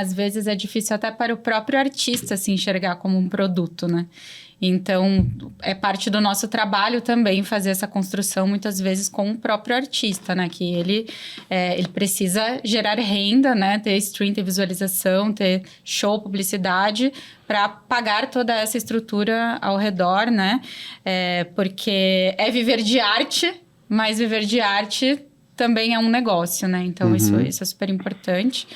Às vezes é difícil até para o próprio artista se enxergar como um produto, né? Então, é parte do nosso trabalho também fazer essa construção, muitas vezes, com o próprio artista, né? Que ele precisa gerar renda, né? Ter stream, ter visualização, ter show, publicidade, para pagar toda essa estrutura ao redor, né? Porque é viver de arte, mas viver de arte também é um negócio, né? Então, isso é super importante.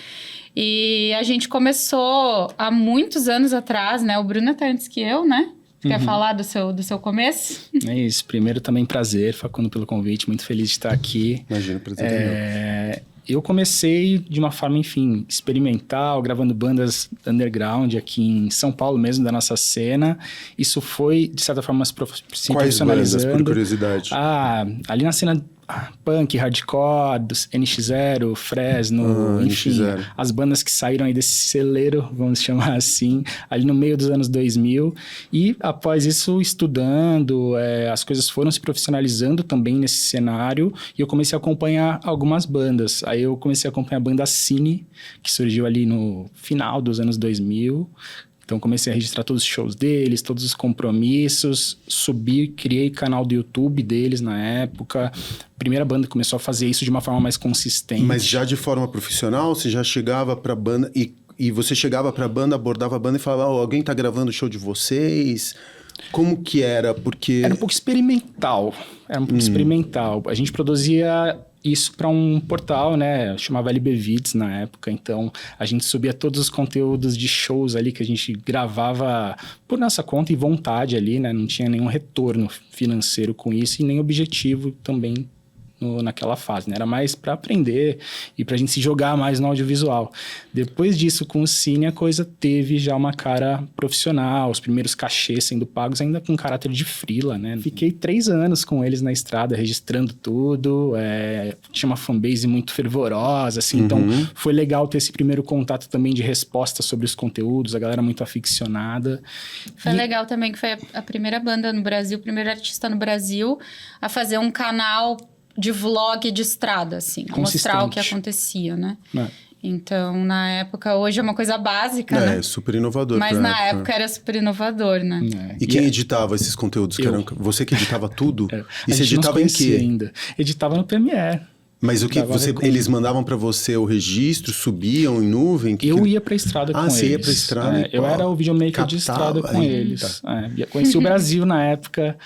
E a gente começou há muitos anos atrás, né? O Bruno até antes que eu, né? Quer falar do seu começo? É isso. Primeiro, também prazer, Facundo, pelo convite. Muito feliz de estar aqui. Imagina, prazer é meu. Eu comecei de uma forma, enfim, experimental, gravando bandas underground aqui em São Paulo mesmo, da nossa cena. Isso foi, de certa forma, se profissionalizando. Quais bandas, por curiosidade? Ali na cena punk, hardcore, dos NX0, Fresno, enfim, NX0. As bandas que saíram aí desse celeiro, vamos chamar assim, ali no meio dos anos 2000. E após isso, estudando, as coisas foram se profissionalizando também nesse cenário e eu comecei a acompanhar algumas bandas. Aí eu comecei a acompanhar a banda Cine, que surgiu ali no final dos anos 2000. Então, comecei a registrar todos os shows deles, todos os compromissos, subi, criei canal do YouTube deles na época. A primeira banda começou a fazer isso de uma forma mais consistente. Mas já de forma profissional, você já chegava pra banda e você chegava pra banda, abordava a banda e falava, alguém tá gravando o show de vocês? Como que era? Porque... Era um pouco experimental. A gente produzia isso para um portal, né? Chamava LB Vids na época. Então, a gente subia todos os conteúdos de shows ali que a gente gravava por nossa conta e vontade ali, né? Não tinha nenhum retorno financeiro com isso e nem objetivo também naquela fase, né? Era mais para aprender e pra gente se jogar mais no audiovisual. Depois disso, com o Cine, a coisa teve já uma cara profissional, os primeiros cachês sendo pagos ainda com caráter de freela, né? Fiquei 3 anos com eles na estrada, registrando tudo, tinha uma fanbase muito fervorosa, assim, então foi legal ter esse primeiro contato também de resposta sobre os conteúdos, a galera muito aficionada. Foi legal também que foi a primeira banda no Brasil, o primeiro artista no Brasil a fazer um canal de vlog de estrada, assim. Mostrar o que acontecia, né? Então, na época, hoje é uma coisa básica, né? É, super inovador. Mas na época era super inovador, né? E quem editava esses conteúdos? Você que editava tudo? E A você gente não editava em quê? ainda. Editava no Premiere. Mas o que eles mandavam pra você o registro, subiam em nuvem? Eu ia pra estrada com eles. Você ia pra estrada? Eu era o videomaker de estrada com eles. Conheci o Brasil na época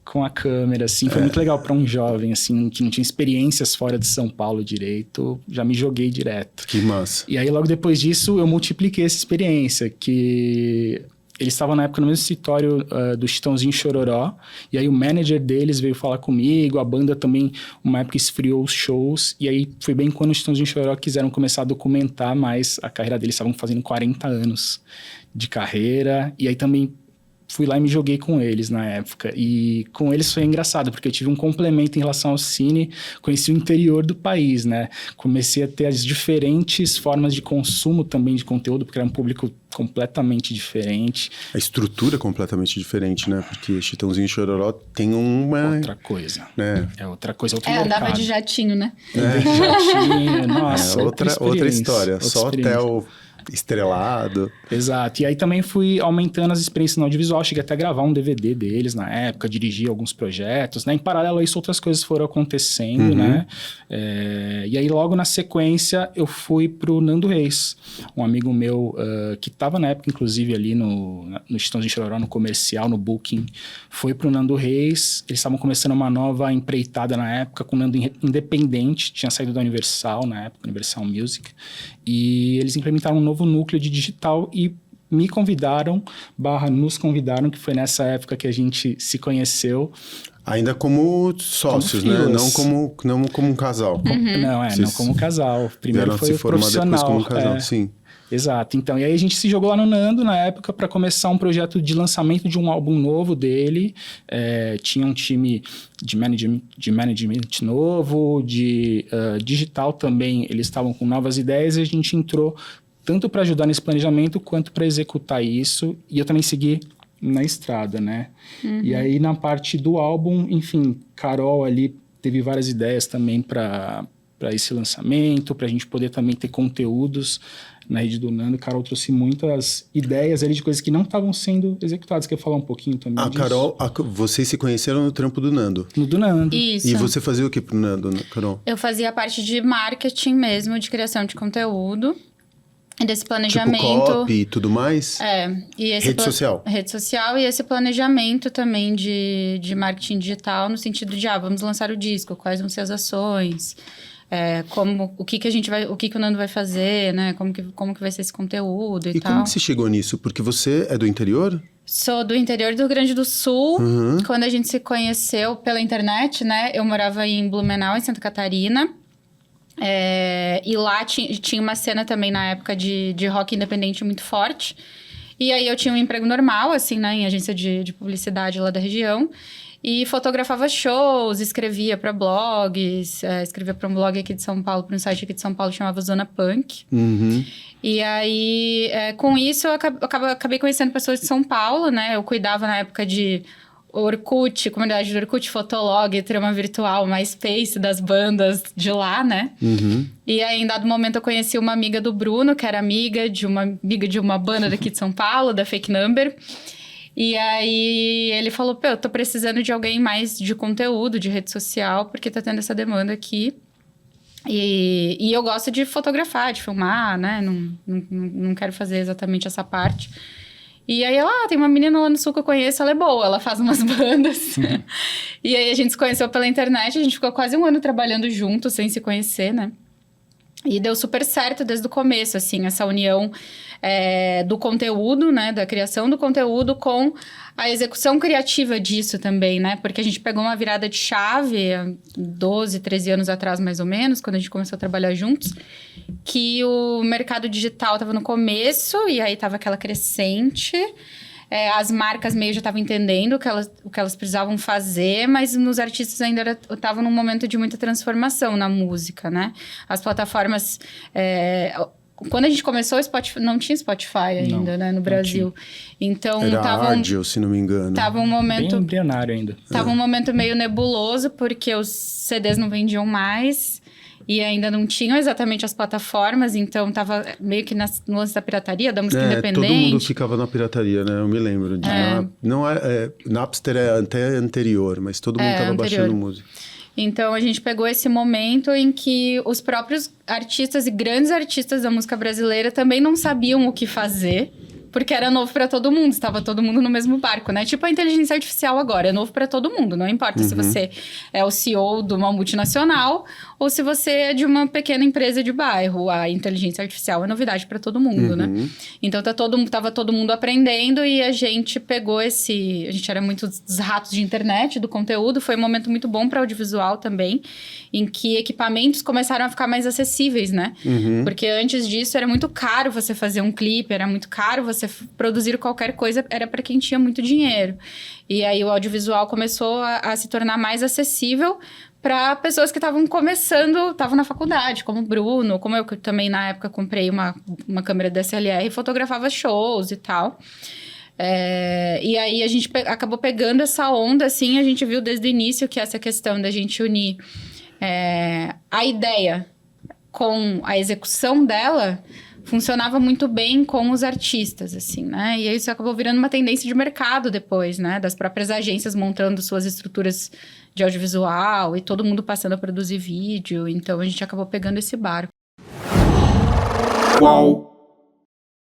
com a câmera, assim. Foi muito legal para um jovem, assim, que não tinha experiências fora de São Paulo direito. Já me joguei direto. Que massa. E aí, logo depois disso, eu multipliquei essa experiência, que... Eles estavam na época no mesmo escritório do Chitãozinho Chororó, e aí o manager deles veio falar comigo, a banda também, uma época esfriou os shows, e aí foi bem quando o Chitãozinho Chororó quiseram começar a documentar mais a carreira deles, estavam fazendo 40 anos de carreira, e aí também fui lá e me joguei com eles na época. E com eles foi engraçado, porque eu tive um complemento em relação ao Cine, conheci o interior do país, né? Comecei a ter as diferentes formas de consumo também de conteúdo, porque era um público completamente diferente. A estrutura é completamente diferente, né? Porque Chitãozinho e Chororó tem uma... Outra coisa. Né? É outra coisa, outro mercado. Andava de jatinho, né? De jatinho, nossa, outra história. Só hotel estrelado. Exato. E aí também fui aumentando as experiências no audiovisual. Cheguei até a gravar um DVD deles na época, dirigi alguns projetos, né? Em paralelo a isso, outras coisas foram acontecendo, né? E aí, logo na sequência, eu fui pro Nando Reis. Um amigo meu que estava na época, inclusive, ali no Chitãozinho de Chororó, no comercial, no Booking, foi pro Nando Reis. Eles estavam começando uma nova empreitada na época, com o Nando independente. Tinha saído da Universal na época, Universal Music. E eles implementaram um novo núcleo de digital e me convidaram, nos convidaram, que foi nessa época que a gente se conheceu. Ainda como sócios, né? Não como um casal. Não como casal. Primeiro foi o profissional. Depois como um casal, sim. Exato. Então, e aí a gente se jogou lá no Nando, na época, para começar um projeto de lançamento de um álbum novo dele. Tinha um time de management novo, de digital também. Eles estavam com novas ideias e a gente entrou tanto para ajudar nesse planejamento quanto para executar isso. E eu também segui na estrada, né? E aí, na parte do álbum, enfim, Carol ali teve várias ideias também para esse lançamento, para a gente poder também ter conteúdos na rede do Nando. A Carol trouxe muitas ideias ali de coisas que não estavam sendo executadas. Quer falar um pouquinho também disso? Carol, vocês se conheceram no trampo do Nando. No do Nando. Isso. E você fazia o que pro Nando, Carol? Eu fazia a parte de marketing mesmo, de criação de conteúdo. E desse planejamento. Tipo copy e tudo mais? E esse Rede social. Rede social e esse planejamento também de marketing digital, no sentido de, vamos lançar o disco, quais vão ser as ações, o que o Nando vai fazer, né? Como que vai ser esse conteúdo e tal. E como que você chegou nisso? Porque você é do interior? Sou do interior do Rio Grande do Sul. Quando a gente se conheceu pela internet, né? Eu morava em Blumenau, em Santa Catarina. E lá tinha uma cena também na época de rock independente muito forte. E aí eu tinha um emprego normal, assim, né? Em agência de publicidade lá da região. E fotografava shows, escrevia para blogs. Escrevia para um blog aqui de São Paulo, para um site aqui de São Paulo, chamava Zona Punk. E aí, com isso, eu acabei conhecendo pessoas de São Paulo, né? Eu cuidava na época de Orkut, comunidade do Orkut, Fotolog, trama virtual, MySpace das bandas de lá, né? E aí, em dado momento, eu conheci uma amiga do Bruno, que era amiga de uma banda daqui de São Paulo, da Fake Number. E aí, ele falou, eu tô precisando de alguém mais de conteúdo, de rede social, porque tá tendo essa demanda aqui. E eu gosto de fotografar, de filmar, né? Não quero fazer exatamente essa parte. E aí tem uma menina lá no Sul que eu conheço, ela é boa, ela faz umas bandas. E aí a gente se conheceu pela internet, a gente ficou quase um ano trabalhando junto, sem se conhecer, né? E deu super certo desde o começo, assim, essa união do conteúdo, né? Da criação do conteúdo com a execução criativa disso também, né? Porque a gente pegou uma virada de chave há 12, 13 anos atrás, mais ou menos, quando a gente começou a trabalhar juntos, que o mercado digital estava no começo e aí estava aquela crescente. As marcas meio já estavam entendendo o que elas precisavam fazer, mas nos artistas ainda estavam num momento de muita transformação na música, né? As plataformas... Quando a gente começou, não tinha Spotify ainda, né? No Brasil. Então, era Audio, se não me engano. Tava um momento... Bem embrionário ainda. Tava um momento meio nebuloso, porque os CDs não vendiam mais... E ainda não tinham exatamente as plataformas, então tava meio que no lance da pirataria, da música independente. Todo mundo ficava na pirataria, né? Eu me lembro disso. Napster é até anterior, mas todo mundo tava baixando música. Então, a gente pegou esse momento em que os próprios artistas e grandes artistas da música brasileira também não sabiam o que fazer. Porque era novo para todo mundo, estava todo mundo no mesmo barco, né? Tipo a inteligência artificial agora, é novo para todo mundo. Não importa se você é o CEO de uma multinacional ou se você é de uma pequena empresa de bairro. A inteligência artificial é novidade para todo mundo, né? Então, tava todo mundo aprendendo e a gente pegou A gente era muito dos ratos de internet, do conteúdo. Foi um momento muito bom para audiovisual também, em que equipamentos começaram a ficar mais acessíveis, né? Porque antes disso era muito caro você fazer um clipe, era muito caro você produzir qualquer coisa, era para quem tinha muito dinheiro. E aí o audiovisual começou a se tornar mais acessível para pessoas que estavam começando, estavam na faculdade, como o Bruno, como eu que também na época comprei uma câmera DSLR e fotografava shows e tal. E aí a gente acabou pegando essa onda, assim, a gente viu desde o início que essa questão da gente unir a ideia com a execução dela funcionava muito bem com os artistas, assim, né? E isso acabou virando uma tendência de mercado depois, né? Das próprias agências montando suas estruturas de audiovisual e todo mundo passando a produzir vídeo. Então, a gente acabou pegando esse barco. Qual